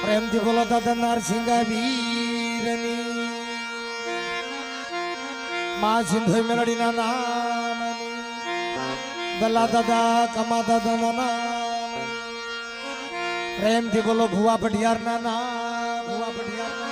પ્રેમથી બોલો દાદા નારસિંગા વીરની માં સિંધોઈ મેલડીના નામની દલા દાદા કમા દાદાના નામ પ્રેમથી બોલો ભુવા પઢિયારના નામ ભુવા પઢિયાર